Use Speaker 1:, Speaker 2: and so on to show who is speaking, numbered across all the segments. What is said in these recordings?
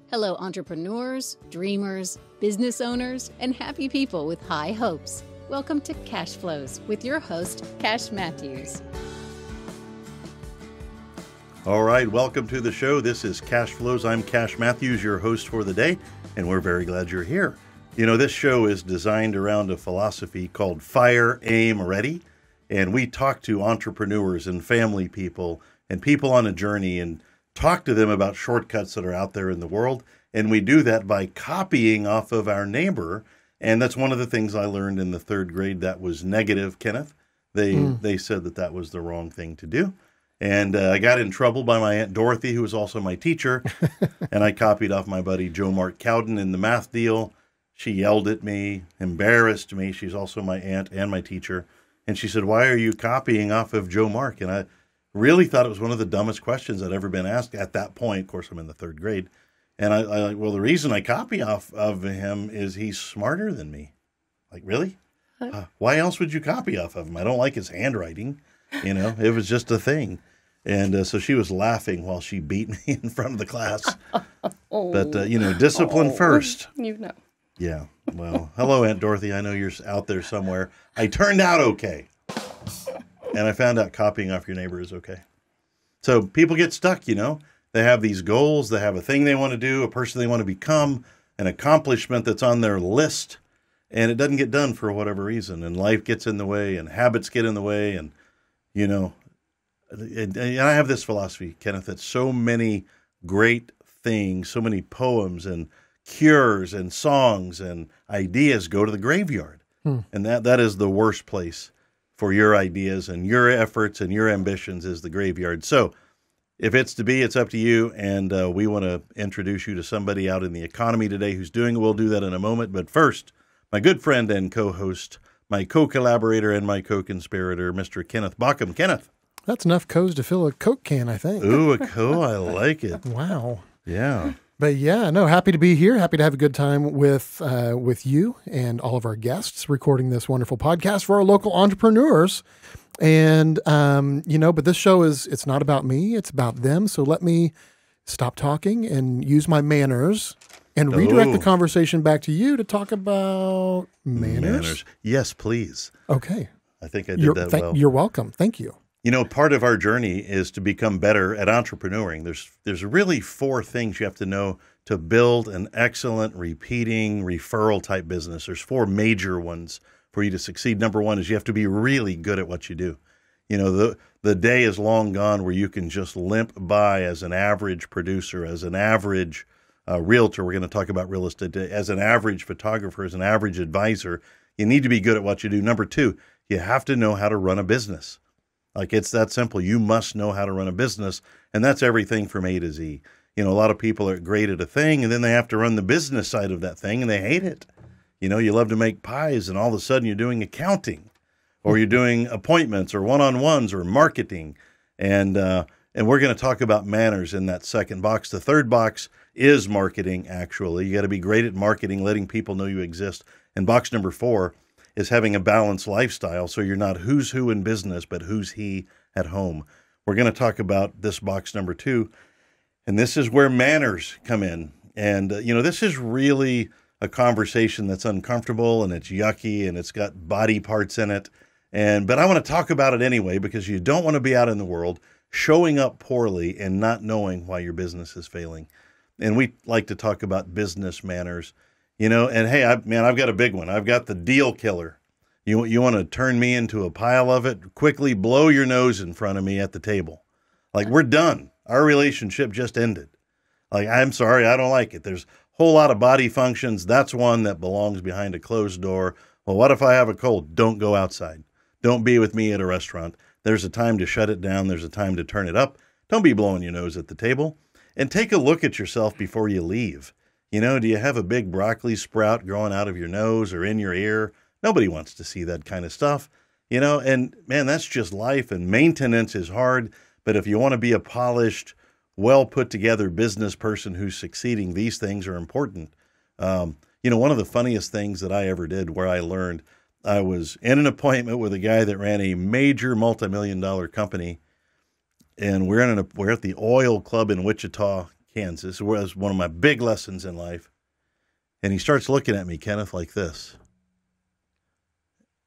Speaker 1: Hello, entrepreneurs, dreamers, business owners, and happy people with high hopes. Welcome to Cashflows with your host, Cash Matthews.
Speaker 2: All right, welcome to the show. This is Cashflows. I'm Cash Matthews, your host for the day, and we're very glad you're here. You know, this show is designed around a philosophy called Fire, Aim, Ready, and we talk to entrepreneurs and family people and people on a journey and talk to them about shortcuts that are out there in the world, and we do that by copying off of our neighbor, and that's one of the things I learned in the third grade that was negative, Kenneth. They said that was the wrong thing to do, and I got in trouble by my Aunt Dorothy, who was also my teacher, and I copied off my buddy Joe Mark Cowden in the math deal. She yelled at me, embarrassed me. She's also my aunt and my teacher, and she said, "Why are you copying off of Joe Mark?" And I really thought it was one of the dumbest questions I'd ever been asked at that point. Of course, I'm in the third grade. And I like, well, the reason I copy off of him is he's smarter than me. Like, really? Why else would you copy off of him? I don't like his handwriting. You know, it was just a thing. And so she was laughing while she beat me in front of the class. But, discipline first.
Speaker 3: You know.
Speaker 2: Yeah. Well, hello, Aunt Dorothy. I know you're out there somewhere. I turned out okay. And I found out copying off your neighbor is okay. So people get stuck, you know. They have these goals. They have a thing they want to do, a person they want to become, an accomplishment that's on their list, and it doesn't get done for whatever reason. And life gets in the way, and habits get in the way, and, you know, and I have this philosophy, Kenneth, that so many great things, so many poems and cures and songs and ideas go to the graveyard. And that is the worst place for your ideas and your efforts and your ambitions is the graveyard. So if it's to be, it's up to you. And we want to introduce you to somebody out in the economy today who's doing it. We'll do that in a moment. But first, my good friend and co-host, my co-collaborator and my co-conspirator, Mr. Kenneth B.O.N.G. Kenneth.
Speaker 4: That's enough Co's to fill a Coke can, I think.
Speaker 2: Ooh, a Co. I like it.
Speaker 4: Wow.
Speaker 2: Yeah.
Speaker 4: But yeah, no, happy to be here. Happy to have a good time with you and all of our guests recording this wonderful podcast for our local entrepreneurs. And, but this show it's not about me, it's about them. So let me stop talking and use my manners and redirect the conversation back to you to talk about manners.
Speaker 2: Yes, please.
Speaker 4: Okay.
Speaker 2: I think I did that well.
Speaker 4: You're welcome. Thank you.
Speaker 2: You know, part of our journey is to become better at entrepreneuring. There's really 4 things you have to know to build an excellent repeating referral type business. There's 4 major ones for you to succeed. Number 1 is you have to be really good at what you do. You know, the day is long gone where you can just limp by as an average producer, as an average realtor. We're going to talk about real estate today. As an average photographer, as an average advisor. You need to be good at what you do. Number 2, you have to know how to run a business. Like, it's that simple. You must know how to run a business, and that's everything from A to Z. You know, a lot of people are great at a thing, and then they have to run the business side of that thing, and they hate it. You know, you love to make pies, and all of a sudden you're doing accounting, or you're doing appointments, or one-on-ones, or marketing. And we're going to talk about manners in that second box. The third box is marketing, actually. You got to be great at marketing, letting people know you exist. And box number 4 is having a balanced lifestyle, so you're not who's who in business, but who's he at home. We're going to talk about this box number 2, and this is where manners come in. And, this is really a conversation that's uncomfortable, and it's yucky, and it's got body parts in it. But I want to talk about it anyway, because you don't want to be out in the world showing up poorly and not knowing why your business is failing. And we like to talk about business manners. You know, and hey, I've got a big one. I've got the deal killer. You want to turn me into a pile of it? Quickly blow your nose in front of me at the table. Like, we're done. Our relationship just ended. Like, I'm sorry, I don't like it. There's a whole lot of body functions. That's one that belongs behind a closed door. Well, what if I have a cold? Don't go outside. Don't be with me at a restaurant. There's a time to shut it down. There's a time to turn it up. Don't be blowing your nose at the table. And take a look at yourself before you leave. You know, do you have a big broccoli sprout growing out of your nose or in your ear? Nobody wants to see that kind of stuff, you know, and man, that's just life, and maintenance is hard. But if you want to be a polished, well put together business person who's succeeding, these things are important. One of the funniest things that I ever did, where I learned, I was in an appointment with a guy that ran a major multi-million-dollar company, and we're at the oil club in Wichita, Kansas. It was one of my big lessons in life. And he starts looking at me, Kenneth, like this.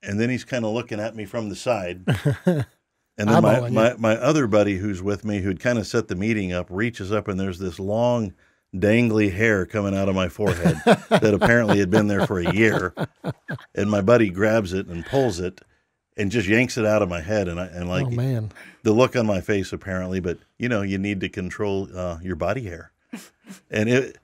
Speaker 2: And then he's kind of looking at me from the side. And then my other buddy who's with me, who'd kind of set the meeting up, reaches up, and there's this long, dangly hair coming out of my forehead that apparently had been there for a year. And my buddy grabs it and pulls it and just yanks it out of my head.
Speaker 4: Oh, man.
Speaker 2: The look on my face, apparently, but, you need to control your body hair. And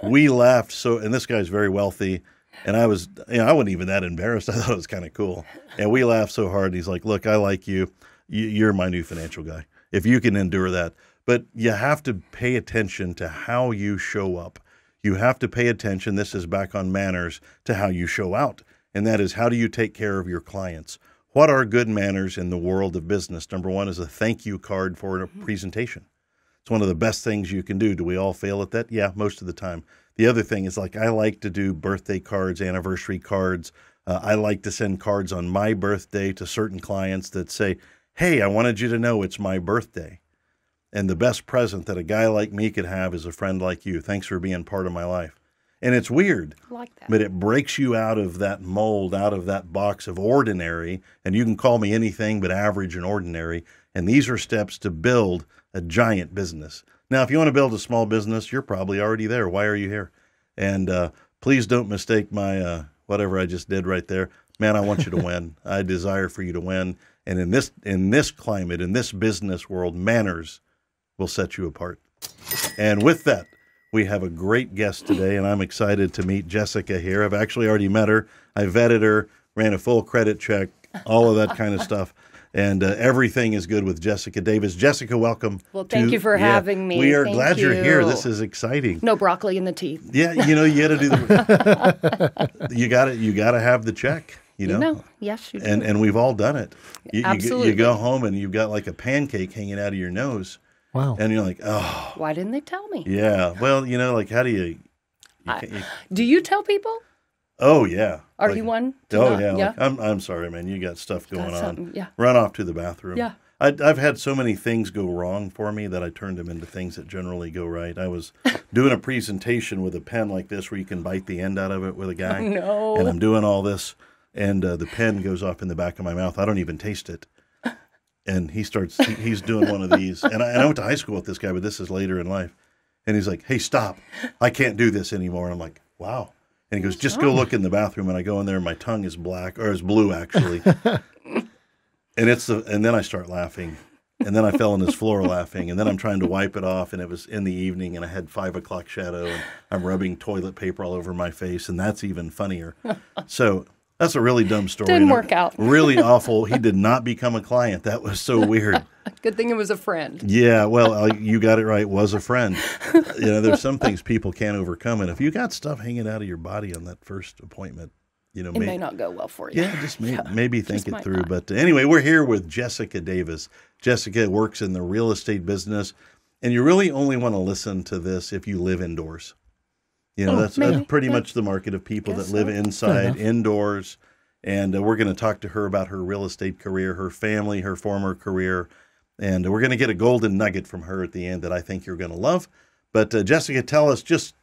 Speaker 2: we laughed and this guy's very wealthy. And I wasn't even that embarrassed. I thought it was kind of cool. And we laughed so hard. He's like, look, I like you. You're my new financial guy. If you can endure that. But you have to pay attention to how you show up. You have to pay attention, this is back on manners, to how you show out. And that is, how do you take care of your clients? What are good manners in the world of business? Number one is a thank you card for a presentation. It's one of the best things you can do. Do we all fail at that? Yeah, most of the time. The other thing is, I like to do birthday cards, anniversary cards. I like to send cards on my birthday to certain clients that say, hey, I wanted you to know it's my birthday. And the best present that a guy like me could have is a friend like you. Thanks for being part of my life. And it's weird,
Speaker 3: I like that.
Speaker 2: But it breaks you out of that mold, out of that box of ordinary. And you can call me anything but average and ordinary. And these are steps to build a giant business. Now, if you want to build a small business, you're probably already there. Why are you here? And please don't mistake my whatever I just did right there. Man, I want you to win. I desire for you to win. And in this climate, in this business world, manners will set you apart. And with that, we have a great guest today, and I'm excited to meet Jessica here. I've actually already met her. I vetted her, ran a full credit check, all of that kind of stuff. And everything is good with Jessica Davis. Jessica, welcome.
Speaker 3: Well, thank you for having me.
Speaker 2: We are
Speaker 3: Thank
Speaker 2: glad you're
Speaker 3: you.
Speaker 2: here. This is exciting.
Speaker 3: No broccoli in the teeth.
Speaker 2: Yeah, you got to do the. you got to have the check.
Speaker 3: Yes, you do.
Speaker 2: And we've all done it.
Speaker 3: Absolutely.
Speaker 2: You go home and you've got like a pancake hanging out of your nose.
Speaker 4: Wow.
Speaker 2: And you're like, oh.
Speaker 3: Why didn't they tell me?
Speaker 2: Yeah. Well, how do you?
Speaker 3: Do you tell people?
Speaker 2: Oh yeah.
Speaker 3: Are you one?
Speaker 2: Yeah. I'm sorry, man. You got stuff going on.
Speaker 3: Yeah.
Speaker 2: Run off to the bathroom.
Speaker 3: Yeah.
Speaker 2: I've had so many things go wrong for me that I turned them into things that generally go right. I was doing a presentation with a pen like this where you can bite the end out of it with a guy.
Speaker 3: Oh, no.
Speaker 2: And I'm doing all this, and the pen goes off in the back of my mouth. I don't even taste it. And he's doing one of these. And I went to high school with this guy, but this is later in life. And he's like, hey, stop. I can't do this anymore. And I'm like, wow. And he goes, just go look in the bathroom. And I go in there and my tongue is black, or is blue actually. And then I start laughing. And then I fell on this floor laughing. And then I'm trying to wipe it off. And it was in the evening and I had 5 o'clock shadow. And I'm rubbing toilet paper all over my face. And that's even funnier. So that's a really dumb story.
Speaker 3: Didn't work out.
Speaker 2: Really awful. He did not become a client. That was so weird.
Speaker 3: Good thing it was a friend.
Speaker 2: Yeah, well, you got it right. Was a friend. There's some things people can't overcome. And if you got stuff hanging out of your body on that first appointment,
Speaker 3: it may not go well for you.
Speaker 2: Yeah, just maybe think it through. Not. But anyway, we're here with Jessica Davis. Jessica works in the real estate business. And you really only want to listen to this if you live indoors. That's pretty much the market of people that live inside, indoors. And we're going to talk to her about her real estate career, her family, her former career. And we're going to get a golden nugget from her at the end that I think you're going to love. But Jessica, tell us just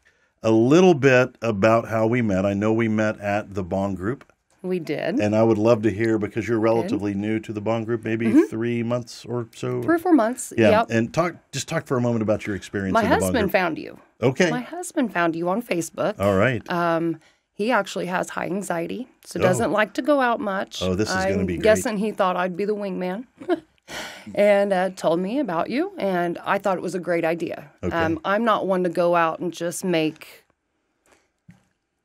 Speaker 2: a little bit about how we met. I know we met at the B.O.N.G group.
Speaker 3: We did.
Speaker 2: And I would love to hear, because you're relatively new to the B.O.N.G group, maybe 3 months or so.
Speaker 3: 3 or 4 months.
Speaker 2: Yeah.
Speaker 3: Yep.
Speaker 2: And talk for a moment about your experience
Speaker 3: My
Speaker 2: in the B.O.N.G
Speaker 3: husband
Speaker 2: group.
Speaker 3: found you.
Speaker 2: Okay.
Speaker 3: My husband found you on Facebook.
Speaker 2: All right.
Speaker 3: He actually has high anxiety, so doesn't like to go out much.
Speaker 2: Oh, this is going to be great.
Speaker 3: I'm guessing he thought I'd be the wingman. And told me about you, and I thought it was a great idea.
Speaker 2: Okay.
Speaker 3: I'm not one to go out and just make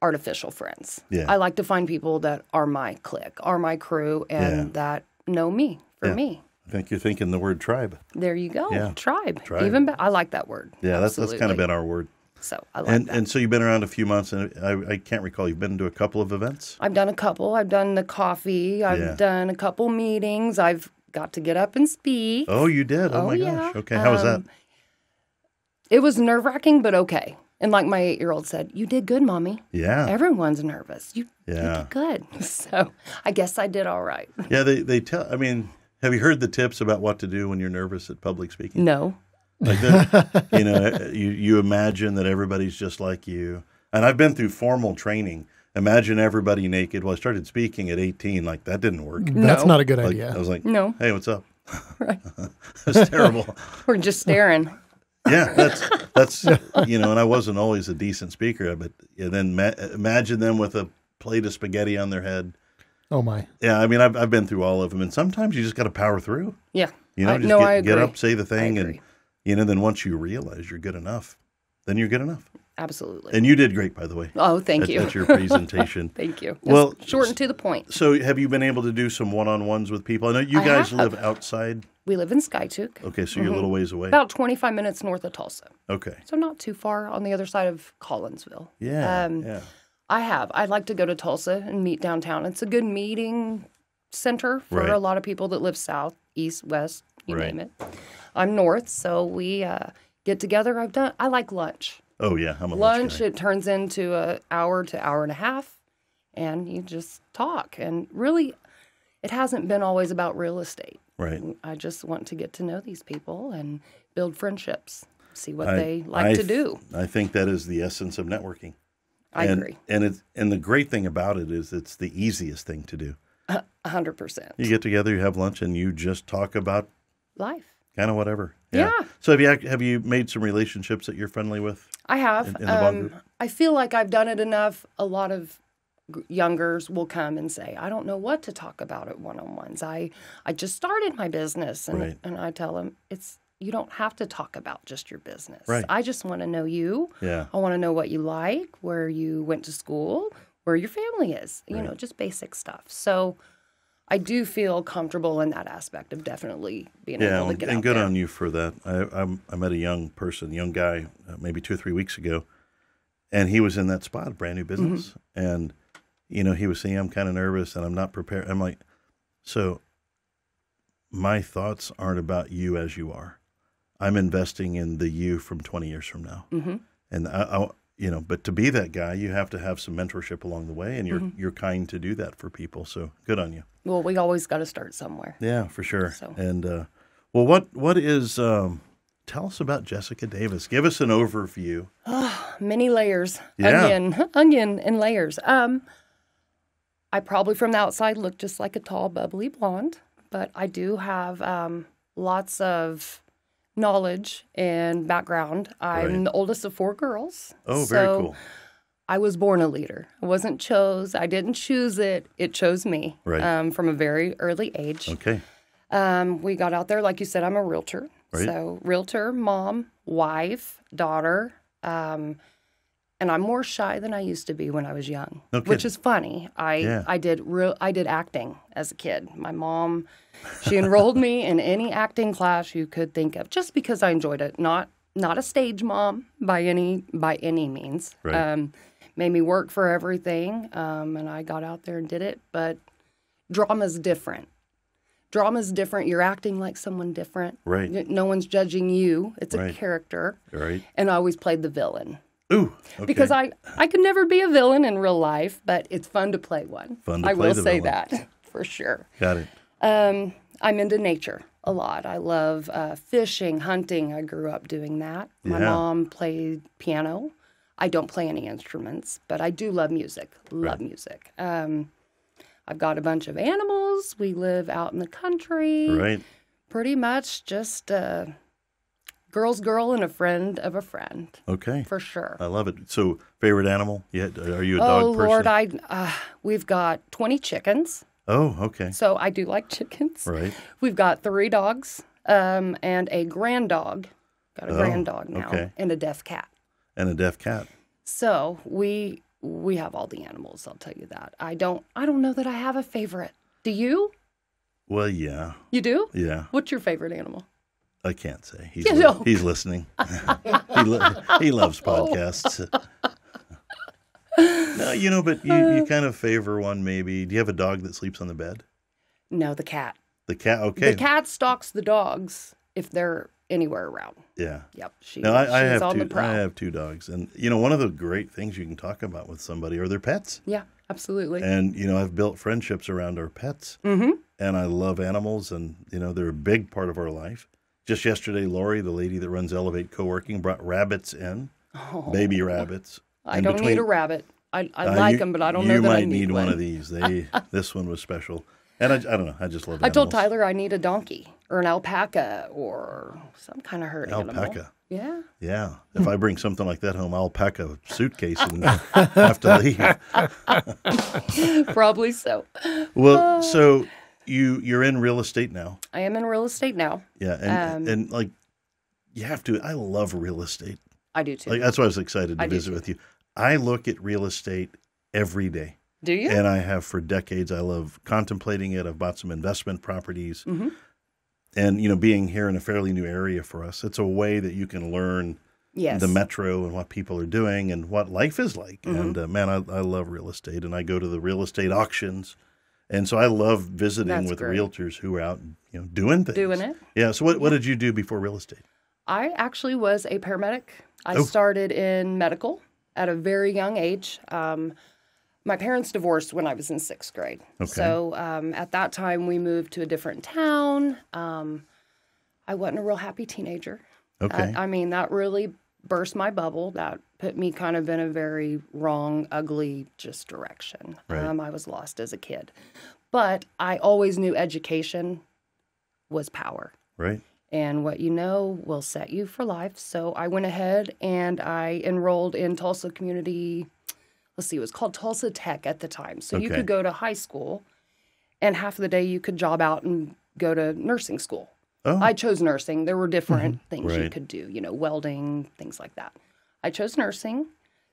Speaker 3: artificial friends.
Speaker 2: Yeah.
Speaker 3: I like to find people that are my clique, are my crew, and that know me for me.
Speaker 2: I think you're thinking the word tribe.
Speaker 3: There you go.
Speaker 2: Yeah.
Speaker 3: Tribe.
Speaker 2: Tribe.
Speaker 3: Even I like that word.
Speaker 2: Yeah, that's kind of been our word.
Speaker 3: So I like that.
Speaker 2: And so you've been around a few months, and I can't recall. You've been to a couple of events?
Speaker 3: I've done a couple. I've done the coffee. I've done a couple meetings. I've got to get up and speak.
Speaker 2: Oh, you did? Oh my gosh. Okay, how was that?
Speaker 3: It was nerve-wracking, but okay. And like my 8-year-old said, you did good, Mommy.
Speaker 2: Yeah.
Speaker 3: Everyone's nervous. You did good. So I guess I did all right.
Speaker 2: Yeah, they tell, have you heard the tips about what to do when you're nervous at public speaking?
Speaker 3: No.
Speaker 2: Like that, you imagine that everybody's just like you. And I've been through formal training. Imagine everybody naked. Well, I started speaking at 18. Like, that didn't work.
Speaker 4: That's not a good
Speaker 2: Like,
Speaker 4: idea.
Speaker 2: I was like,
Speaker 3: No.
Speaker 2: hey, what's up?
Speaker 3: Right.
Speaker 2: It's terrible.
Speaker 3: We're just staring.
Speaker 2: Yeah, that's and I wasn't always a decent speaker, but then imagine them with a plate of spaghetti on their head.
Speaker 4: Oh my.
Speaker 2: Yeah, I mean, I've been through all of them, and sometimes you just got to power through.
Speaker 3: Yeah.
Speaker 2: I get
Speaker 3: agree.
Speaker 2: up, say the thing,
Speaker 3: I
Speaker 2: and
Speaker 3: agree.
Speaker 2: then once you realize you're good enough, then you're good enough.
Speaker 3: Absolutely.
Speaker 2: And you did great, by the way.
Speaker 3: Oh, thank you.
Speaker 2: At your presentation.
Speaker 3: Thank you.
Speaker 2: Well,
Speaker 3: short and to the point.
Speaker 2: So have you been able to do some one-on-ones with people? I know you guys live outside.
Speaker 3: We live in Skiatook.
Speaker 2: Okay, so you're a little ways away.
Speaker 3: About 25 minutes north of Tulsa.
Speaker 2: Okay.
Speaker 3: So not too far on the other side of Collinsville.
Speaker 2: Yeah, yeah.
Speaker 3: I'd like to go to Tulsa and meet downtown. It's a good meeting center for
Speaker 2: Right.
Speaker 3: a lot of people that live south, east, west, you
Speaker 2: Right.
Speaker 3: name it. I'm north, so we get together. I like lunch.
Speaker 2: Oh, yeah. I'm a
Speaker 3: Lunch,
Speaker 2: guy.
Speaker 3: it turns into an hour to hour and a half, and you just talk. And really, it hasn't been always about real estate.
Speaker 2: Right.
Speaker 3: I just want to get to know these people and build friendships, see what they like to do.
Speaker 2: I think that is the essence of networking.
Speaker 3: I agree.
Speaker 2: And the great thing about it is it's the easiest thing to do.
Speaker 3: 100%.
Speaker 2: You get together, you have lunch, and you just talk about
Speaker 3: Life.
Speaker 2: kind of whatever.
Speaker 3: Yeah.
Speaker 2: So have you made some relationships that you're friendly with?
Speaker 3: I have.
Speaker 2: In the Bond group?
Speaker 3: I feel like I've done it enough. A lot of youngers will come and say, I don't know what to talk about at one-on-ones. I just started my business. And,
Speaker 2: Right.
Speaker 3: and I tell them, you don't have to talk about just your business.
Speaker 2: Right.
Speaker 3: I just want to know you.
Speaker 2: Yeah.
Speaker 3: I want to know what you like, where you went to school, where your family is,
Speaker 2: Right.
Speaker 3: just basic stuff. So I do feel comfortable in that aspect of definitely being able to get out
Speaker 2: and good
Speaker 3: there.
Speaker 2: on you for that. I met a young guy, maybe 2 or 3 weeks ago, and he was in that spot, brand new business.
Speaker 3: Mm-hmm.
Speaker 2: And, he was saying, I'm kind of nervous and I'm not prepared. I'm like, so my thoughts aren't about you as you are. I'm investing in the you from 20 years from now.
Speaker 3: Mm-hmm.
Speaker 2: And but to be that guy, you have to have some mentorship along the way, and you're kind to do that for people. So good on you.
Speaker 3: Well, we always got to start somewhere.
Speaker 2: Yeah, for sure.
Speaker 3: So.
Speaker 2: And what is? Tell us about Jessica Davis. Give us an overview.
Speaker 3: Many layers.
Speaker 2: Yeah.
Speaker 3: Onion and layers. I probably from the outside look just like a tall, bubbly blonde, but I do have lots of knowledge and background. I'm
Speaker 2: Right.
Speaker 3: the oldest of 4 girls.
Speaker 2: Oh, very
Speaker 3: so
Speaker 2: cool.
Speaker 3: I was born a leader. I didn't choose it. It chose me
Speaker 2: Right.
Speaker 3: from a very early age.
Speaker 2: Okay.
Speaker 3: We got out there, like you said, I'm a realtor.
Speaker 2: Right.
Speaker 3: So realtor, mom, wife, daughter, and I'm more shy than I used to be when I was young,
Speaker 2: No
Speaker 3: which
Speaker 2: kidding.
Speaker 3: is funny.
Speaker 2: Yeah.
Speaker 3: I did acting as a kid. My mom, she enrolled me in any acting class you could think of, just because I enjoyed it. Not a stage mom by any means.
Speaker 2: Right.
Speaker 3: Made me work for everything, and I got out there and did it. But drama's different. Drama's different. You're acting like someone different.
Speaker 2: Right.
Speaker 3: No one's judging you. It's a
Speaker 2: Right.
Speaker 3: character.
Speaker 2: Right.
Speaker 3: And I always played the villain.
Speaker 2: Ooh. Okay.
Speaker 3: Because I could never be a villain in real life, but it's fun to play one.
Speaker 2: Fun to
Speaker 3: I
Speaker 2: play
Speaker 3: will
Speaker 2: the
Speaker 3: say
Speaker 2: villain.
Speaker 3: that for sure.
Speaker 2: Got it.
Speaker 3: I'm into nature a lot. I love fishing, hunting. I grew up doing that. My
Speaker 2: Yeah.
Speaker 3: mom played piano. I don't play any instruments, but I do love music. Love music. I've got a bunch of animals. We live out in the country.
Speaker 2: Right.
Speaker 3: Pretty much just girl's girl and a friend of a friend,
Speaker 2: Okay.
Speaker 3: for sure.
Speaker 2: I love it. So, favorite animal? Are you a dog
Speaker 3: Oh,
Speaker 2: person?
Speaker 3: Lord, we've got 20 chickens,
Speaker 2: Oh, okay.
Speaker 3: so I do like chickens.
Speaker 2: Right.
Speaker 3: We've got 3 dogs and a grand dog. Got a grand dog now,
Speaker 2: okay.
Speaker 3: and a deaf cat.
Speaker 2: And a deaf cat.
Speaker 3: So we have all the animals, I'll tell you that. I don't know that I have a favorite. Do you?
Speaker 2: Well, yeah.
Speaker 3: You do?
Speaker 2: Yeah.
Speaker 3: What's your favorite animal?
Speaker 2: I can't say.
Speaker 3: No.
Speaker 2: He's listening. he loves podcasts. No, but you kind of favor one maybe. Do you have a dog that sleeps on the bed?
Speaker 3: No, the cat.
Speaker 2: The cat, okay.
Speaker 3: The cat stalks the dogs if they're anywhere around.
Speaker 2: Yeah.
Speaker 3: Yep.
Speaker 2: No, I
Speaker 3: she's
Speaker 2: have
Speaker 3: on
Speaker 2: two.
Speaker 3: the prowl.
Speaker 2: I have 2 dogs, and one of the great things you can talk about with somebody are their pets.
Speaker 3: Yeah, absolutely.
Speaker 2: And I've built friendships around our pets,
Speaker 3: Mm-hmm.
Speaker 2: and I love animals, and they're a big part of our life. Just yesterday, Lori, the lady that runs Elevate Coworking, brought rabbits in, baby rabbits.
Speaker 3: I don't need a rabbit. I like them, but I don't know that I need
Speaker 2: You might need
Speaker 3: one
Speaker 2: one of these. This one was special. And I don't know. I just love
Speaker 3: I
Speaker 2: animals.
Speaker 3: told Tyler I need a donkey or an alpaca or some kind of herd animal.
Speaker 2: Alpaca.
Speaker 3: Yeah.
Speaker 2: Yeah. If I bring something like that home, I'll pack a suitcase and have to leave.
Speaker 3: Probably so.
Speaker 2: Well, so you're in real estate now.
Speaker 3: I am in real estate now.
Speaker 2: Yeah. And like, you have to. I love real estate.
Speaker 3: I do too.
Speaker 2: Like, that's why I was excited to
Speaker 3: I do
Speaker 2: visit
Speaker 3: too.
Speaker 2: with you. I look at real estate every day.
Speaker 3: Do you?
Speaker 2: And I have for decades. I love contemplating it. I've bought some investment properties.
Speaker 3: Mm-hmm.
Speaker 2: And, being here in a fairly new area for us, it's a way that you can learn
Speaker 3: Yes.
Speaker 2: the metro and what people are doing and what life is like.
Speaker 3: Mm-hmm.
Speaker 2: And, man, I love real estate. And I go to the real estate auctions. And so I love visiting
Speaker 3: That's
Speaker 2: with
Speaker 3: great.
Speaker 2: realtors who are out, doing things.
Speaker 3: Doing it.
Speaker 2: Yeah. So what did you do before real estate?
Speaker 3: I actually was a paramedic. I
Speaker 2: Oh.
Speaker 3: started in medical at a very young age. My parents divorced when I was in 6th grade.
Speaker 2: Okay.
Speaker 3: So at that time, we moved to a different town. I wasn't a real happy teenager.
Speaker 2: Okay.
Speaker 3: That really burst my bubble. That put me kind of in a very wrong, ugly just direction.
Speaker 2: Right.
Speaker 3: I was lost as a kid. But I always knew education was power.
Speaker 2: Right.
Speaker 3: And what you know will set you for life. So I went ahead and I enrolled in Tulsa Community. Let's see, it was called Tulsa Tech at the time. So you
Speaker 2: Okay.
Speaker 3: could go to high school, and half of the day you could job out and go to nursing school.
Speaker 2: Oh.
Speaker 3: I chose nursing. There were different things you
Speaker 2: Right.
Speaker 3: could do, welding, things like that. I chose nursing.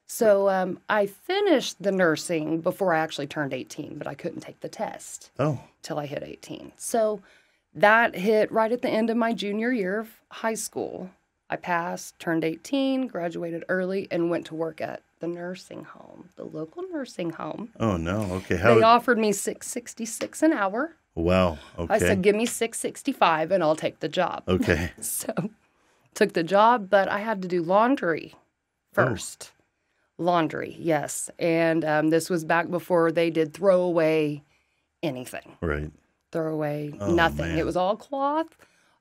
Speaker 3: So I finished the nursing before I actually turned 18, but I couldn't take the test
Speaker 2: Oh.
Speaker 3: till I hit 18. So that hit right at the end of my junior year of high school. I passed, turned 18, graduated early, and went to work at the nursing home, the local nursing home.
Speaker 2: Oh, no. Okay.
Speaker 3: They offered me $6.66 an hour.
Speaker 2: Wow. Okay.
Speaker 3: I said, give me $6.65 and I'll take the job.
Speaker 2: Okay.
Speaker 3: So took the job, but I had to do laundry first. Laundry, yes. And this was back before they did throw away anything.
Speaker 2: Right.
Speaker 3: Throw away
Speaker 2: Oh,
Speaker 3: nothing.
Speaker 2: man.
Speaker 3: It was all cloth,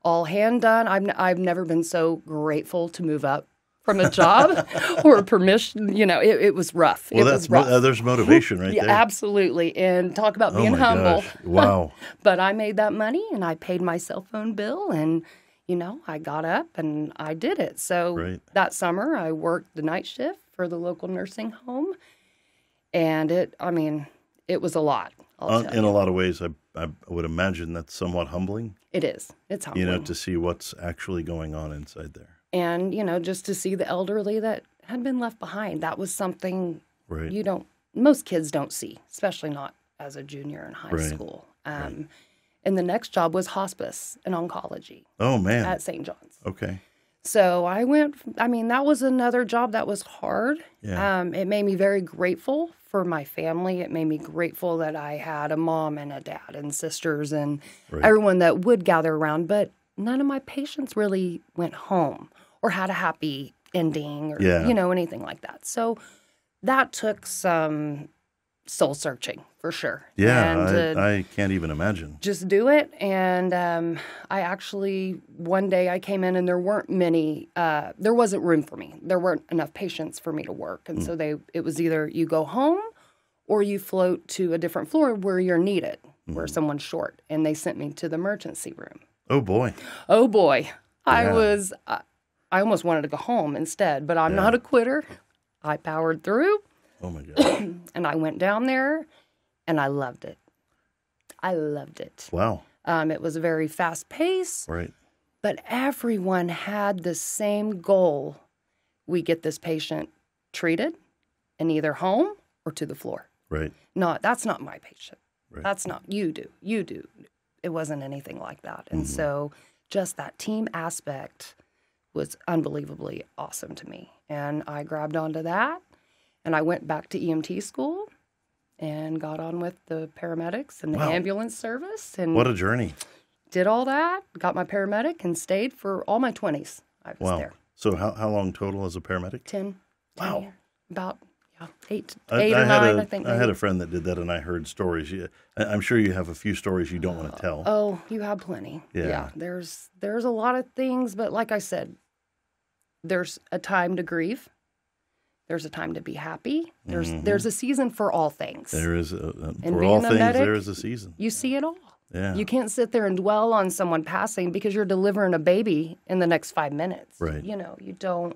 Speaker 3: all hand done. I've never been so grateful to move up from a job or permission. It was rough.
Speaker 2: Well,
Speaker 3: it was rough.
Speaker 2: there's motivation right
Speaker 3: Yeah,
Speaker 2: there.
Speaker 3: absolutely. And talk about
Speaker 2: Oh
Speaker 3: being
Speaker 2: my
Speaker 3: humble.
Speaker 2: gosh. Wow.
Speaker 3: But I made that money and I paid my cell phone bill and, I got up and I did it. So
Speaker 2: Right.
Speaker 3: that summer I worked the night shift for the local nursing home. And it was a lot. I'll tell
Speaker 2: In
Speaker 3: you.
Speaker 2: a lot of ways, I would imagine that's somewhat humbling,
Speaker 3: It is. It's humbling.
Speaker 2: to see what's actually going on inside there.
Speaker 3: And, just to see the elderly that had been left behind. That was something
Speaker 2: Right.
Speaker 3: most kids don't see, especially not as a junior in high
Speaker 2: Right.
Speaker 3: school. And the next job was hospice and oncology
Speaker 2: Oh, man.
Speaker 3: at St. John's.
Speaker 2: Okay.
Speaker 3: So I went, that was another job that was hard.
Speaker 2: Yeah.
Speaker 3: It made me very grateful for my family. It made me grateful that I had a mom and a dad and sisters and
Speaker 2: Right.
Speaker 3: everyone that would gather around. But none of my patients really went home or had a happy ending or,
Speaker 2: Yeah.
Speaker 3: anything like that. So that took some soul searching for sure.
Speaker 2: Yeah,
Speaker 3: And
Speaker 2: I can't even imagine.
Speaker 3: just do it. And I actually, one day I came in and there weren't many, there wasn't room for me. There weren't enough patients for me to work. And so it was either you go home or you float to a different floor where you're needed, where someone's short. And they sent me to the emergency room.
Speaker 2: Oh, boy.
Speaker 3: Oh boy.
Speaker 2: Yeah.
Speaker 3: I almost wanted to go home instead, but I'm not a quitter. I powered through.
Speaker 2: Oh, my gosh.
Speaker 3: And I went down there, and I loved it. I loved it.
Speaker 2: Wow.
Speaker 3: It was a very fast pace,
Speaker 2: Right.
Speaker 3: but everyone had the same goal. We get this patient treated and either home or to the floor.
Speaker 2: Right.
Speaker 3: That's not my patient.
Speaker 2: Right.
Speaker 3: That's not, you do. It wasn't anything like that. And so just that team aspect was unbelievably awesome to me. And I grabbed onto that. And I went back to EMT school and got on with the paramedics and the
Speaker 2: Wow.
Speaker 3: ambulance service and
Speaker 2: What a journey.
Speaker 3: did all that, got my paramedic and stayed for all my 20s. I was
Speaker 2: Wow.
Speaker 3: there.
Speaker 2: So how long total as a paramedic?
Speaker 3: 10
Speaker 2: Wow.
Speaker 3: years. About, eight
Speaker 2: I
Speaker 3: or
Speaker 2: had
Speaker 3: nine, I think.
Speaker 2: I had
Speaker 3: maybe.
Speaker 2: a friend that did that, and I heard stories. I'm sure you have a few stories you don't want to tell.
Speaker 3: Oh, you have plenty.
Speaker 2: Yeah.
Speaker 3: There's a lot of things, but like I said, there's a time to grieve. There's a time to be happy. There's a season for all things.
Speaker 2: There is
Speaker 3: And
Speaker 2: for
Speaker 3: being
Speaker 2: all
Speaker 3: a
Speaker 2: things.
Speaker 3: medic,
Speaker 2: There is a season.
Speaker 3: You see it all.
Speaker 2: Yeah.
Speaker 3: You can't sit there and dwell on someone passing because you're delivering a baby in the next 5 minutes.
Speaker 2: Right.
Speaker 3: You know, you don't.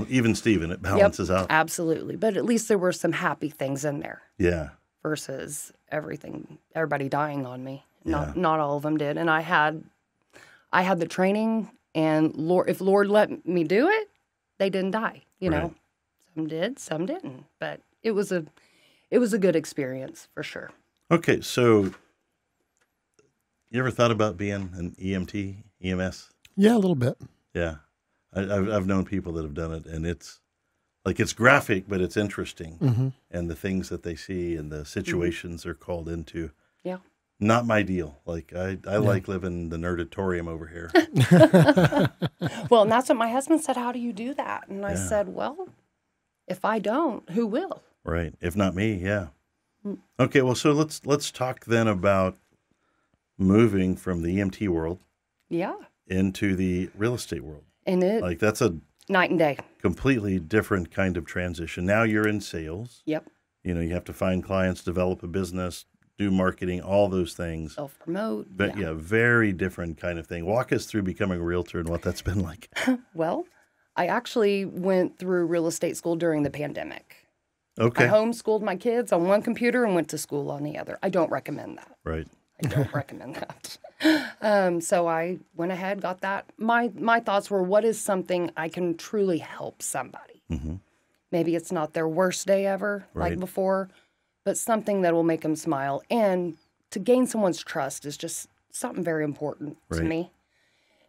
Speaker 2: Even Steven, it balances out.
Speaker 3: Absolutely. But at least there were some happy things in there
Speaker 2: Yeah.
Speaker 3: versus everybody dying on me.
Speaker 2: Yeah.
Speaker 3: Not all of them did. And I had the training, and if Lord let me do it, they didn't die. You know,
Speaker 2: Right.
Speaker 3: some did, some didn't. But it was a good experience for sure.
Speaker 2: Okay, so you ever thought about being an EMT, EMS?
Speaker 4: Yeah, a little bit.
Speaker 2: Yeah. I've known people that have done it, and it's graphic, but it's interesting. And the things that they see and the situations they're called into.
Speaker 3: Yeah.
Speaker 2: Not my deal. Like I like living the nerdatorium over here.
Speaker 3: Well, and that's what my husband said. How do you do that? And I said, well, if I don't, who will?
Speaker 2: Right. If not me, yeah. Okay, well, so let's talk then about moving from the EMT world
Speaker 3: Yeah.
Speaker 2: into the real estate world.
Speaker 3: And
Speaker 2: Like that's a
Speaker 3: night and day.
Speaker 2: completely different kind of transition. Now you're in sales.
Speaker 3: Yep.
Speaker 2: You know, you have to find clients, develop a business, do marketing, all those things.
Speaker 3: Self-promote.
Speaker 2: But yeah, very different kind of thing. Walk us through becoming a realtor and what that's been like.
Speaker 3: Well, I actually went through real estate school during the pandemic.
Speaker 2: Okay.
Speaker 3: I homeschooled my kids on one computer and went to school on the other. I don't recommend that.
Speaker 2: Right.
Speaker 3: I don't recommend that. So I went ahead, got that. My thoughts were, what is something I can truly help somebody?
Speaker 2: Mm-hmm.
Speaker 3: Maybe it's not their worst day ever,
Speaker 2: Right.
Speaker 3: like before, but something that will make them smile. And to gain someone's trust is just something very important to
Speaker 2: Right.
Speaker 3: me.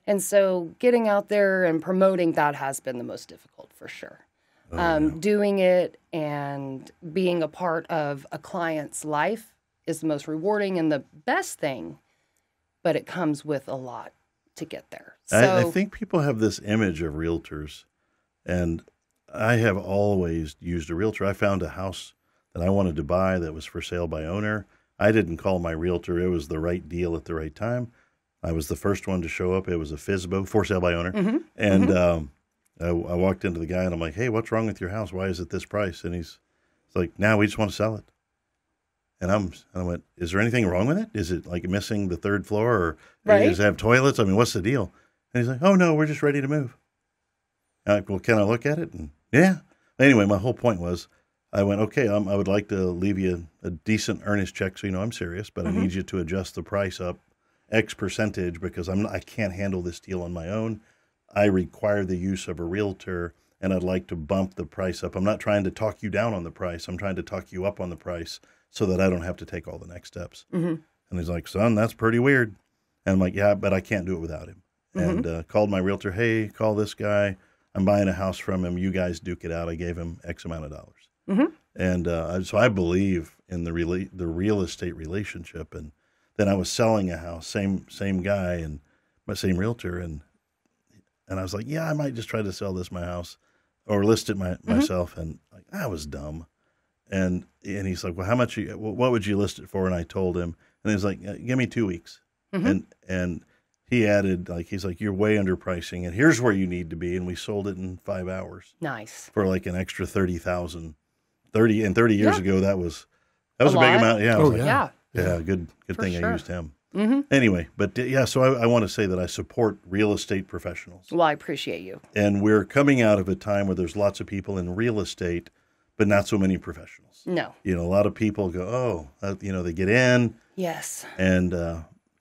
Speaker 3: And so getting out there and promoting that has been the most difficult for sure. Doing it and being a part of a client's life is the most rewarding and the best thing, but it comes with a lot to get there. So
Speaker 2: I think people have this image of realtors, and I have always used a realtor. I found a house that I wanted to buy that was for sale by owner. I didn't call my realtor. It was the right deal at the right time. I was the first one to show up. It was a FSBO, for sale by owner.
Speaker 3: Mm-hmm.
Speaker 2: And I walked into the guy, and I'm like, hey, what's wrong with your house? Why is it this price? And he's like, no, we just want to sell it. And I went, is there anything wrong with it? Is it like missing the third floor, or
Speaker 3: Right.
Speaker 2: does it have toilets? I mean, what's the deal? And he's like, oh, no, we're just ready to move. I'm like, well, can I look at it? And yeah. Anyway, my whole point was, I went, okay, I would like to leave you a decent earnest check so you know I'm serious, but I need you to adjust the price up X percentage because I can't handle this deal on my own. I require the use of a realtor, and I'd like to bump the price up. I'm not trying to talk you down on the price. I'm trying to talk you up on the price so that I don't have to take all the next steps.
Speaker 3: Mm-hmm.
Speaker 2: And he's like, son, that's pretty weird. And I'm like, yeah, but I can't do it without him. And called my realtor, hey, call this guy. I'm buying a house from him. You guys duke it out. I gave him X amount of dollars. And so I believe in the real estate relationship. And then I was selling a house, same guy and my same realtor. And I was like, yeah, I might just try to sell my house or list it myself. And like, that was dumb. And he's like, well, how much? What would you list it for? And I told him, and he's like, give me 2 weeks. And he added, he's like, you're way underpricing, and here's where you need to be. And we sold it in 5 hours.
Speaker 3: nice.
Speaker 2: For like an extra $30,000. 30 years ago, that was a big
Speaker 3: lot.
Speaker 2: amount. Yeah. I was like,
Speaker 3: Yeah.
Speaker 2: yeah, good thing
Speaker 3: sure.
Speaker 2: I used him. Anyway, but yeah, so I want to say that I support real estate professionals.
Speaker 3: Well, I appreciate you.
Speaker 2: And we're coming out of a time where there's lots of people in real estate, but not so many professionals.
Speaker 3: No.
Speaker 2: You know, a lot of people go, they get in,
Speaker 3: Yes.
Speaker 2: and,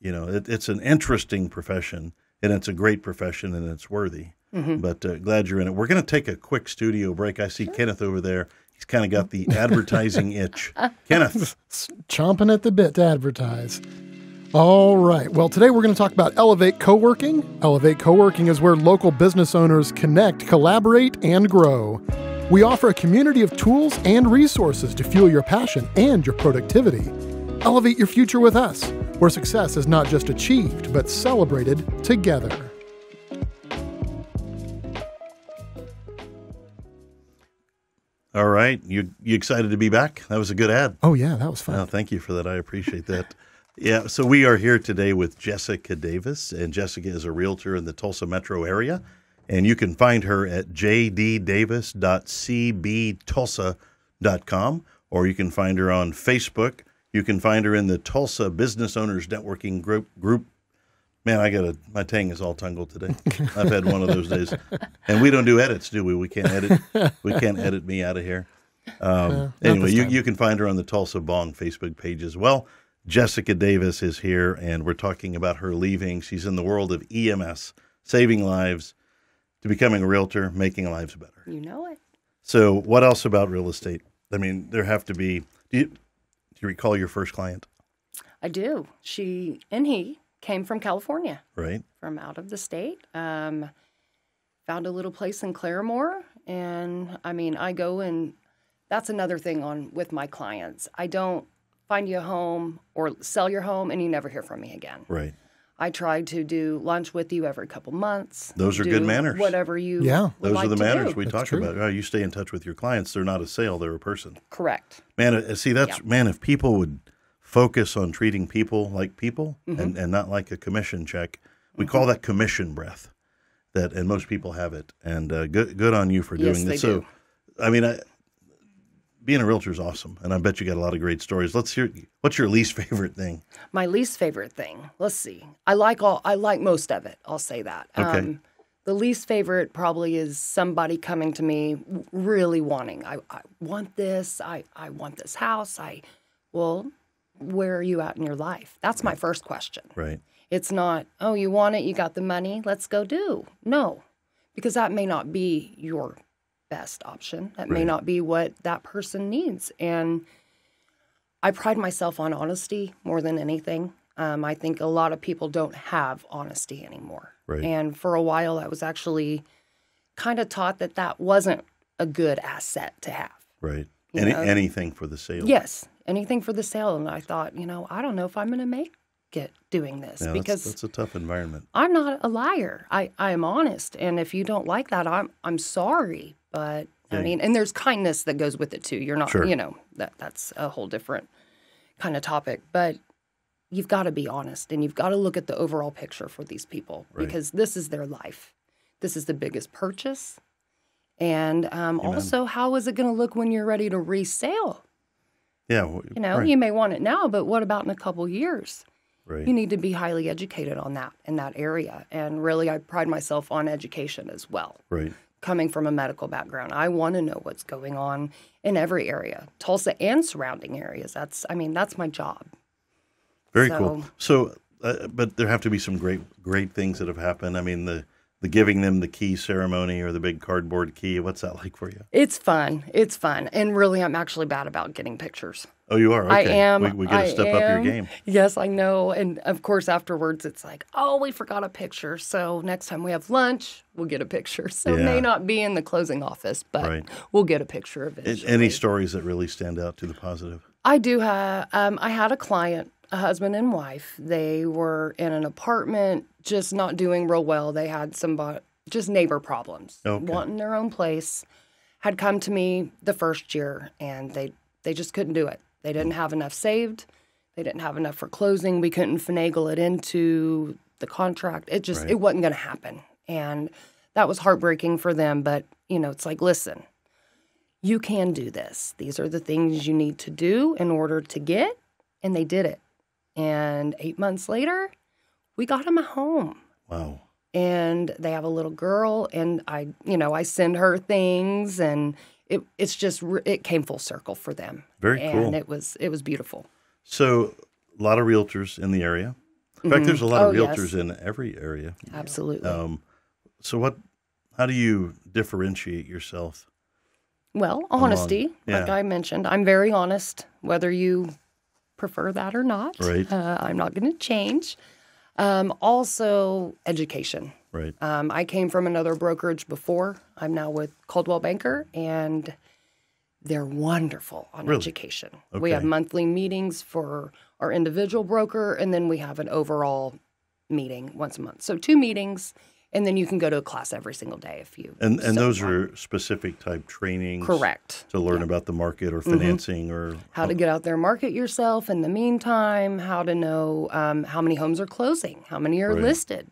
Speaker 2: it's an interesting profession, and it's a great profession, and it's worthy. But glad you're in it. We're going to take a quick studio break. I see Kenneth over there. He's kind of got the advertising itch. Kenneth.
Speaker 4: Chomping at the bit to advertise. All right. Well, today we're going to talk about Elevate Coworking. Elevate Coworking is where local business owners connect, collaborate, and grow. We offer a community of tools and resources to fuel your passion and your productivity. Elevate your future with us, where success is not just achieved, but celebrated together.
Speaker 2: All right. You excited to be back? That was a good ad.
Speaker 4: Oh, yeah, that was fun.
Speaker 2: Oh, thank you for that. I appreciate that. Yeah, so we are here today with Jessica Davis, and Jessica is a realtor in the Tulsa metro area, and you can find her at jddavis.cbtulsa.com, or you can find her on Facebook. You can find her in the Tulsa Business Owners Networking group. Man, my tongue is all tangled today. I've had one of those days, and we don't do edits, do we? We can't edit me out of here. Anyway, you can find her on the Tulsa B.O.N.G Facebook page as well. Jessica Davis is here, and we're talking about her leaving. She's in the world of EMS, saving lives, to becoming a realtor, making lives better.
Speaker 3: You know it.
Speaker 2: So what else about real estate? I mean, there have to be, do you recall your first client?
Speaker 3: I do. She and he came from California.
Speaker 2: Right.
Speaker 3: From out of the state. Found a little place in Claremore. And, I mean, I go and that's another thing with my clients. I don't find you a home or sell your home and you never hear from me again.
Speaker 2: Right.
Speaker 3: I try to do lunch with you every couple months.
Speaker 2: Those are good manners.
Speaker 3: Whatever you would
Speaker 2: Those
Speaker 3: like
Speaker 2: are the
Speaker 3: to
Speaker 2: manners
Speaker 3: do.
Speaker 2: we
Speaker 4: That's
Speaker 2: talk
Speaker 4: true.
Speaker 2: about. Oh, you stay in touch with your clients. They're not a sale. They're a person.
Speaker 3: Correct.
Speaker 2: Man, see, man, if people would focus on treating people like people
Speaker 3: Mm-hmm.
Speaker 2: and not like a commission check, we call that commission breath. And most people have it. And good on you for doing
Speaker 3: Yes,
Speaker 2: this.
Speaker 3: they
Speaker 2: So,
Speaker 3: do.
Speaker 2: I mean, being a realtor is awesome, and I bet you got a lot of great stories. Let's hear. What's your least favorite thing?
Speaker 3: My least favorite thing. Let's see. I like most of it. I'll say that.
Speaker 2: Okay.
Speaker 3: The least favorite probably is somebody coming to me really wanting. I want this. I want this house. Well, where are you at in your life? That's my first question.
Speaker 2: Right.
Speaker 3: It's not, oh, you want it, you got the money, let's go do. No, because that may not be your best option. That may
Speaker 2: Right.
Speaker 3: not be what that person needs. And I pride myself on honesty more than anything. I think a lot of people don't have honesty anymore.
Speaker 2: Right.
Speaker 3: And for a while, I was actually kind of taught that wasn't a good asset to have.
Speaker 2: Right.
Speaker 3: You know?
Speaker 2: Anything for the sale.
Speaker 3: Yes, anything for the sale. And I thought, I don't know if I'm going to make it doing this
Speaker 2: Yeah,
Speaker 3: because
Speaker 2: that's a tough environment.
Speaker 3: I'm not a liar. I am honest. And if you don't like that, I'm sorry. But I mean, and there's kindness that goes with it too. You're not,
Speaker 2: Sure.
Speaker 3: That's a whole different kind of topic. But you've got to be honest and you've got to look at the overall picture for these people because this is their life. This is the biggest purchase. And also, how is it going to look when you're ready to resale?
Speaker 2: Yeah. Right.
Speaker 3: You may want it now, but what about in a couple years?
Speaker 2: Right.
Speaker 3: You need to be highly educated on that in that area. And really, I pride myself on education as well.
Speaker 2: Right.
Speaker 3: Coming from a medical background, I want to know what's going on in every area, Tulsa and surrounding areas. That's my job.
Speaker 2: Very cool. So, but there have to be some great things that have happened. I mean, the giving them the key ceremony or the big cardboard key. What's that like for you?
Speaker 3: It's fun. It's fun. And really, I'm actually bad about getting pictures.
Speaker 2: Oh, you are? Okay.
Speaker 3: I am.
Speaker 2: We got to step up your game.
Speaker 3: Yes, I know. And of course, afterwards, it's like, oh, we forgot a picture. So next time we have lunch, we'll get a picture. So it may not be in the closing office, but we'll get a picture of it.
Speaker 2: Any stories that really stand out to the positive?
Speaker 3: I do have. I had a client, a husband and wife. They were in an apartment, just not doing real well. They had just neighbor problems, wanting their own place. Had come to me the first year, and they just couldn't do it. They didn't have enough saved. They didn't have enough for closing. We couldn't finagle it into the contract. It wasn't going to happen. And that was heartbreaking for them. But, it's like, listen, you can do this. These are the things you need to do in order to get. And they did it. And 8 months later, we got them a home.
Speaker 2: Wow.
Speaker 3: And they have a little girl. And I send her things and it came full circle for them.
Speaker 2: Very cool.
Speaker 3: And it was beautiful.
Speaker 2: So a lot of realtors in the area. In fact, there's a lot of realtors in every area.
Speaker 3: Absolutely.
Speaker 2: So how do you differentiate yourself?
Speaker 3: Well, honesty, like I mentioned. I'm very honest, whether you prefer that or not.
Speaker 2: Right.
Speaker 3: I'm not going to change. Also, education.
Speaker 2: Right.
Speaker 3: I came from another brokerage before. I'm now with Coldwell Banker, and they're wonderful on education.
Speaker 2: Okay.
Speaker 3: We have monthly meetings for our individual broker, and then we have an overall meeting once a month. So 2 meetings, And then you can go to a class every single day if you
Speaker 2: And
Speaker 3: so
Speaker 2: those
Speaker 3: want.
Speaker 2: are specific type trainings?
Speaker 3: Correct.
Speaker 2: To learn about the market or financing or...
Speaker 3: How to get out there and market yourself in the meantime, how to know how many homes are closing, how many are listed,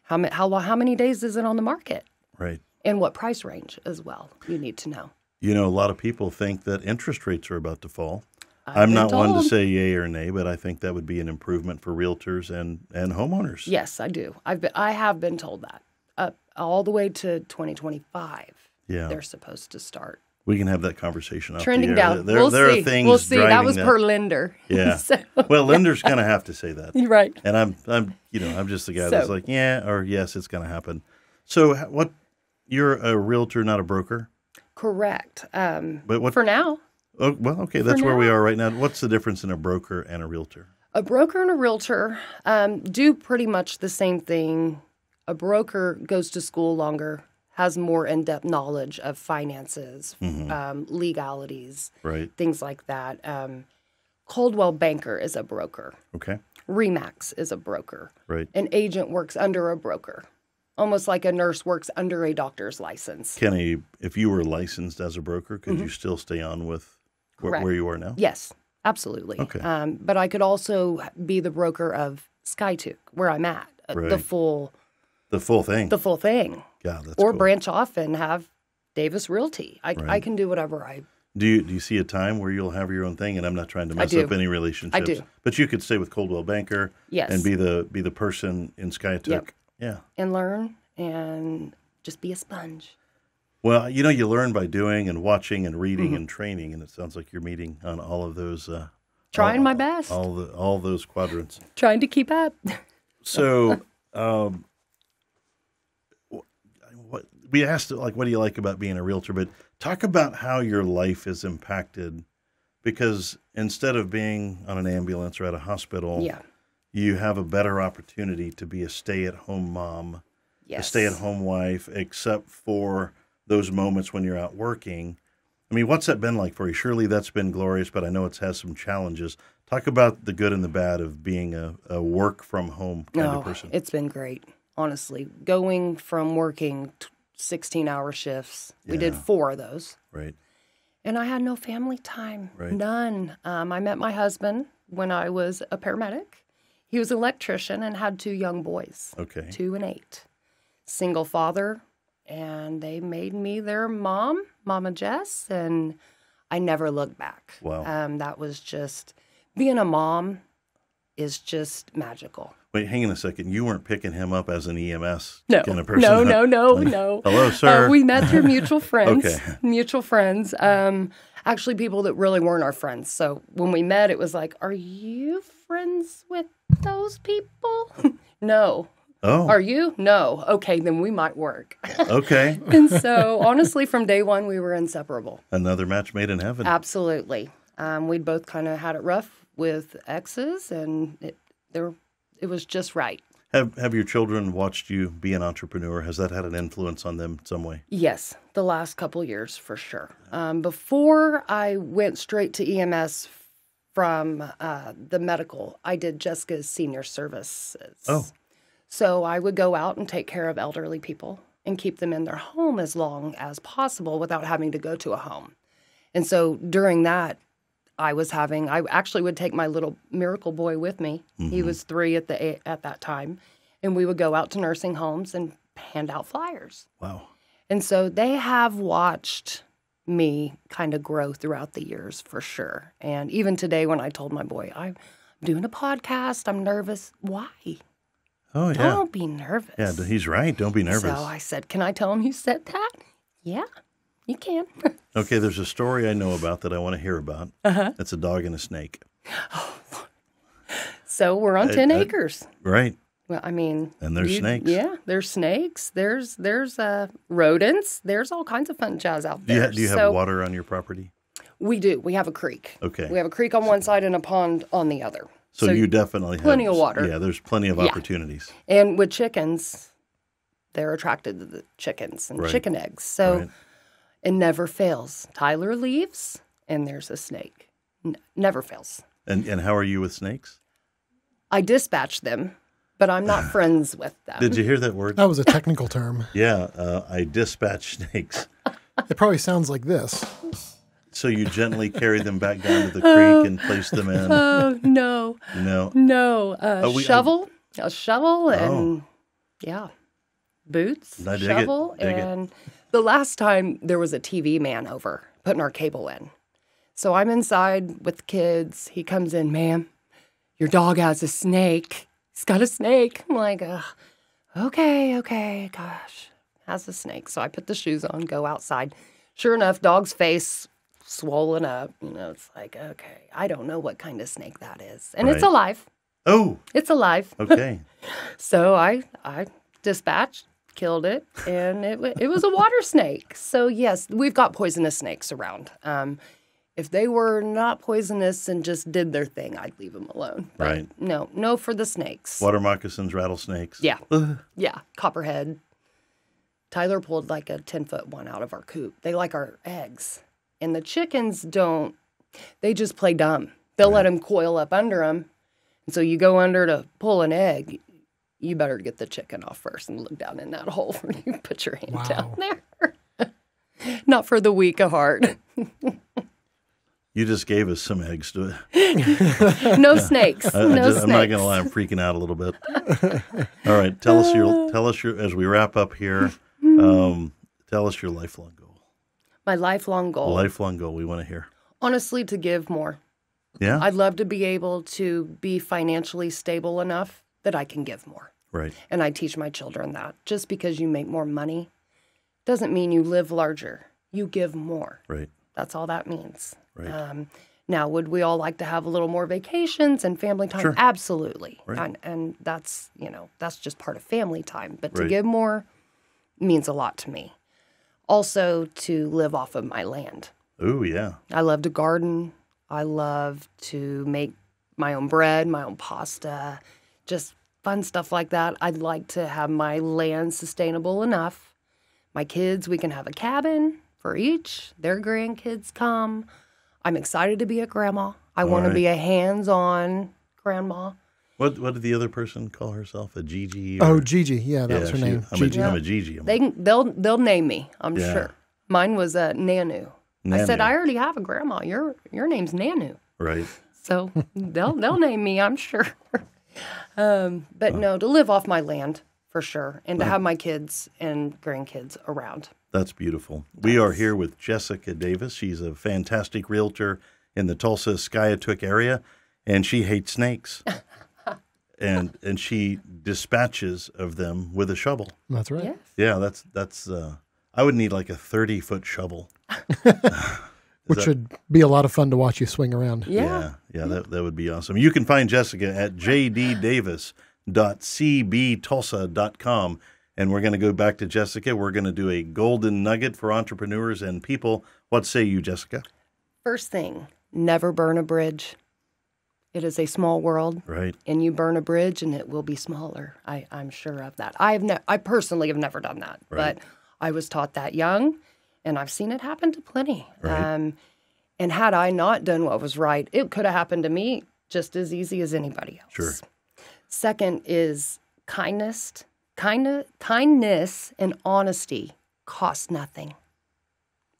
Speaker 3: how many days is it on the market,
Speaker 2: Right.
Speaker 3: and what price range as well you need to know.
Speaker 2: You know, a lot of people think that interest rates are about to fall. I'm not one to say yay or nay, but I think that would be an improvement for realtors and homeowners.
Speaker 3: Yes, I do. I have been told that all the way to 2025.
Speaker 2: Yeah.
Speaker 3: They're supposed to start
Speaker 2: We can have that conversation off
Speaker 3: trending
Speaker 2: the air.
Speaker 3: down.
Speaker 2: There
Speaker 3: We'll see.
Speaker 2: are things
Speaker 3: We'll see. That
Speaker 2: driving
Speaker 3: was per lender.
Speaker 2: Yeah.
Speaker 3: So,
Speaker 2: Well, lenders kind of have to say that.
Speaker 3: you're right.
Speaker 2: And I'm just the guy that's like, yeah, or yes, it's going to happen. So you're a realtor, not a broker?
Speaker 3: Correct.
Speaker 2: But what
Speaker 3: For now.
Speaker 2: Oh, well, okay, that's where we are right now. What's the difference in a broker and a realtor?
Speaker 3: A broker and a realtor do pretty much the same thing. A broker goes to school longer, has more in-depth knowledge of finances, legalities,
Speaker 2: Right.
Speaker 3: things like that. Coldwell Banker is a broker.
Speaker 2: Okay.
Speaker 3: RE/MAX is a broker.
Speaker 2: Right.
Speaker 3: An agent works under a broker, almost like a nurse works under a doctor's license.
Speaker 2: If you were licensed as a broker, could you still stay on with where you are now?
Speaker 3: Yes, absolutely.
Speaker 2: Okay.
Speaker 3: But I could also be the broker of SkyTuke, where I'm at,
Speaker 2: Right.
Speaker 3: the full
Speaker 2: thing.
Speaker 3: the full thing.
Speaker 2: Yeah, that's
Speaker 3: Or
Speaker 2: cool.
Speaker 3: branch off and have Davis Realty. I can do whatever I.
Speaker 2: Do you see a time where you'll have your own thing? And I'm not trying to mess
Speaker 3: do.
Speaker 2: up any relationships.
Speaker 3: I do.
Speaker 2: But you could stay with Coldwell Banker.
Speaker 3: Yes.
Speaker 2: And be the person in SkyTuke.
Speaker 3: Yep.
Speaker 2: Yeah.
Speaker 3: And learn and just be a sponge.
Speaker 2: Well, you learn by doing and watching and reading and training, and it sounds like you're meeting on all of those.
Speaker 3: Trying my best.
Speaker 2: All those quadrants.
Speaker 3: Trying to keep up.
Speaker 2: So, we asked, what do you like about being a realtor? But talk about how your life is impacted, because instead of being on an ambulance or at a hospital, you have a better opportunity to be a stay-at-home mom, a stay-at-home wife, except for those moments when you're out working. I mean, what's that been like for you? Surely that's been glorious, but I know it has some challenges. Talk about the good and the bad of being a work-from-home kind of person.
Speaker 3: It's been great, honestly. Going from working 16-hour shifts. We did 4 of those.
Speaker 2: Right.
Speaker 3: And I had no family time.
Speaker 2: Right.
Speaker 3: None. I met my husband when I was a paramedic. He was an electrician and had 2 young boys.
Speaker 2: Okay.
Speaker 3: 2 and 8. Single father. And they made me their mom, Mama Jess, and I never looked back.
Speaker 2: Wow.
Speaker 3: That was just, being a mom is just magical.
Speaker 2: Wait, hang on a second. You weren't picking him up as an EMS
Speaker 3: No,
Speaker 2: kind of person?
Speaker 3: no.
Speaker 2: Hello, sir.
Speaker 3: We met through mutual friends.
Speaker 2: Okay.
Speaker 3: Mutual friends. Actually, people that really weren't our friends. So when we met, it was like, are you friends with those people? No.
Speaker 2: Oh.
Speaker 3: Are you? No. Okay, then we might work.
Speaker 2: Okay.
Speaker 3: And so, honestly, from day one, we were inseparable.
Speaker 2: Another match made in heaven.
Speaker 3: Absolutely. We'd both kind of had it rough with exes, and it was just right.
Speaker 2: Have your children watched you be an entrepreneur? Has that had an influence on them in some way?
Speaker 3: Yes, the last couple years for sure. Before I went straight to EMS from the medical, I did Jessica's senior services.
Speaker 2: Oh.
Speaker 3: So I would go out and take care of elderly people and keep them in their home as long as possible without having to go to a home. And so during that, I actually would take my little miracle boy with me. Mm-hmm. He was 3 at that time. And we would go out to nursing homes and hand out flyers.
Speaker 2: Wow.
Speaker 3: And so they have watched me kind of grow throughout the years for sure. And even today when I told my boy, I'm doing a podcast, I'm nervous. Why?
Speaker 2: Oh, yeah.
Speaker 3: Don't be nervous.
Speaker 2: Yeah, he's right. Don't be nervous.
Speaker 3: So I said, can I tell him you said that? Yeah, you can.
Speaker 2: Okay, there's a story I know about that I want to hear about. Uh-huh. It's a dog and a snake.
Speaker 3: So we're on 10 acres.
Speaker 2: Right.
Speaker 3: Well, I mean.
Speaker 2: And there's snakes.
Speaker 3: Yeah, there's snakes. There's rodents. There's all kinds of fun jazz out there.
Speaker 2: Do you have water on your property?
Speaker 3: We do. We have a creek.
Speaker 2: Okay.
Speaker 3: We have a creek on one side and a pond on the other.
Speaker 2: So you definitely have
Speaker 3: plenty of water.
Speaker 2: Yeah, there's plenty of opportunities.
Speaker 3: And with chickens, they're attracted to the chickens and chicken eggs. So it never fails. Tyler leaves, and there's a snake. Never fails.
Speaker 2: And how are you with snakes?
Speaker 3: I dispatch them but I'm not friends with them.
Speaker 2: Did you hear that word?
Speaker 4: That was a technical term.
Speaker 2: Yeah, I dispatch snakes.
Speaker 4: It probably sounds like this.
Speaker 2: So you gently carry them back down to the creek and place them in.
Speaker 3: Oh, no.
Speaker 2: No.
Speaker 3: A shovel and, boots,
Speaker 2: I dig
Speaker 3: shovel.
Speaker 2: it. Dig it.
Speaker 3: And the last time there was a TV man over putting our cable in. So I'm inside with the kids. He comes in, ma'am, your dog has a snake. He's got a snake. I'm like, okay, gosh, has a snake. So I put the shoes on, go outside. Sure enough, dog's face swollen up. It's like, okay, I don't know what kind of snake that is. And it's
Speaker 2: Right.
Speaker 3: alive.
Speaker 2: Oh,
Speaker 3: It's alive.
Speaker 2: okay.
Speaker 3: So I dispatched, killed it, and it was a water snake. So, yes, we've got poisonous snakes around. If they were not poisonous and just did their thing, I'd leave them alone. But
Speaker 2: Right.
Speaker 3: No for the snakes.
Speaker 2: Water moccasins, rattlesnakes.
Speaker 3: Yeah. Yeah, copperhead. Tyler pulled like a 10-foot one out of our coop. They like our eggs. And the chickens don't, they just play dumb. They'll let them coil up under them. And so you go under to pull an egg, you better get the chicken off first and look down in that hole when you put your hand down there. Not for the weak of heart.
Speaker 2: You just gave us some eggs to
Speaker 3: No snakes.
Speaker 2: I'm not going to lie, I'm freaking out a little bit. All right, tell us your as we wrap up here, tell us your lifelong goal.
Speaker 3: My lifelong goal.
Speaker 2: Lifelong goal we want to hear.
Speaker 3: Honestly, to give more.
Speaker 2: Yeah?
Speaker 3: I'd love to be able to be financially stable enough that I can give more.
Speaker 2: Right.
Speaker 3: And I teach my children that. Just because you make more money doesn't mean you live larger. You give more.
Speaker 2: Right.
Speaker 3: That's all that means.
Speaker 2: Right.
Speaker 3: Now, would we all like to have a little more vacations and family time?
Speaker 2: Sure.
Speaker 3: Absolutely.
Speaker 2: Right.
Speaker 3: And that's, that's just part of family time. But to
Speaker 2: Right.
Speaker 3: give more means a lot to me. Also, to live off of my land.
Speaker 2: Oh, yeah.
Speaker 3: I love to garden. I love to make my own bread, my own pasta, just fun stuff like that. I'd like to have my land sustainable enough. My kids, we can have a cabin for each. Their grandkids come. I'm excited to be a grandma. I want to
Speaker 2: right.
Speaker 3: be a hands-on grandma.
Speaker 2: What did the other person call herself? A Gigi?
Speaker 4: Oh, Gigi. Yeah, that was her name.
Speaker 2: I'm
Speaker 4: Gigi.
Speaker 2: a Gigi.
Speaker 3: They'll name me, I'm
Speaker 2: Yeah.
Speaker 3: sure. Mine was Nanu. I said, I already have a grandma. Your name's Nanu.
Speaker 2: Right.
Speaker 3: So they'll name me, I'm sure. But no, to live off my land for sure, and to have my kids and grandkids around.
Speaker 2: That's beautiful. We are here with Jessica Davis. She's a fantastic realtor in the Tulsa Skiatook area, and she hates snakes. and she dispatches of them with a shovel.
Speaker 4: That's right.
Speaker 3: Yes.
Speaker 2: Yeah, that's I would need like a 30-foot shovel.
Speaker 4: Which would be a lot of fun to watch you swing around.
Speaker 3: Yeah.
Speaker 2: That would be awesome. You can find Jessica at jddavis.cbtulsa.com. And we're going to go back to Jessica. We're going to do a golden nugget for entrepreneurs and people. What say you, Jessica?
Speaker 3: First thing, never burn a bridge. It is a small world.
Speaker 2: Right.
Speaker 3: And you burn a bridge and it will be smaller. I'm sure of that. I personally have never done that.
Speaker 2: Right.
Speaker 3: But I was taught that young, and I've seen it happen to plenty.
Speaker 2: Right.
Speaker 3: And had I not done what was right, it could have happened to me just as easy as anybody else.
Speaker 2: Sure.
Speaker 3: Second is kindness. Kindness and honesty cost nothing.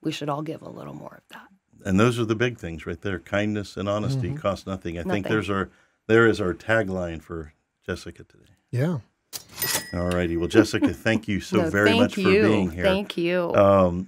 Speaker 3: We should all give a little more of that.
Speaker 2: And those are the big things right there. Kindness and honesty cost nothing. I think there is our tagline for Jessica today.
Speaker 4: Yeah.
Speaker 2: All righty. Well, Jessica, thank you very much for being here.
Speaker 3: Thank you.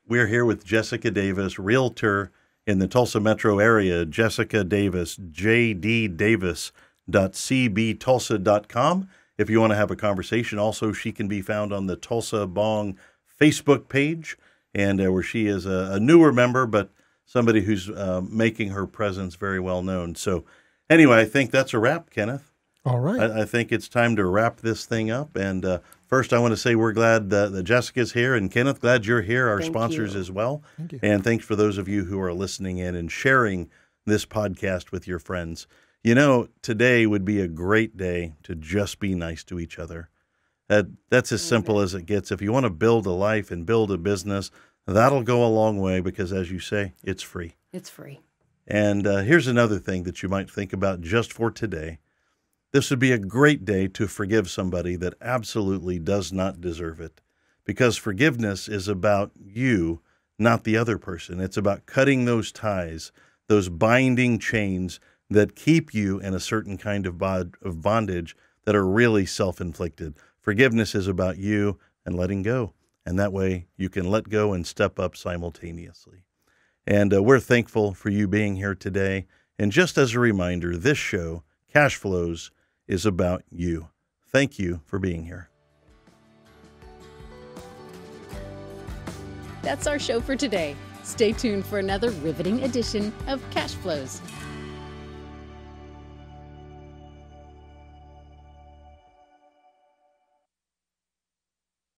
Speaker 2: We're here with Jessica Davis, realtor in the Tulsa metro area. Jessica Davis, jddavis.cbtulsa.com. If you want to have a conversation, also she can be found on the Tulsa B.O.N.G Facebook page, and where she is a newer member, but somebody who's making her presence very well known. So anyway, I think that's a wrap, Kenneth.
Speaker 4: All right.
Speaker 2: I think it's time to wrap this thing up. And first, I want to say we're glad that Jessica's here, and Kenneth, glad you're here, our sponsors as well.
Speaker 4: Thank you.
Speaker 2: And thanks for those of you who are listening in and sharing this podcast with your friends. You know, today would be a great day to just be nice to each other. That's as simple as it gets. If you want to build a life and build a business, that'll go a long way because, as you say, it's free.
Speaker 3: It's free.
Speaker 2: And here's another thing that you might think about just for today. This would be a great day to forgive somebody that absolutely does not deserve it, because forgiveness is about you, not the other person. It's about cutting those ties, those binding chains that keep you in a certain kind of bondage that are really self-inflicted. Forgiveness is about you and letting go, and that way you can let go and step up simultaneously. And we're thankful for you being here today. And just as a reminder, this show, Cashflows, is about you. Thank you for being here.
Speaker 1: That's our show for today. Stay tuned for another riveting edition of Cashflows.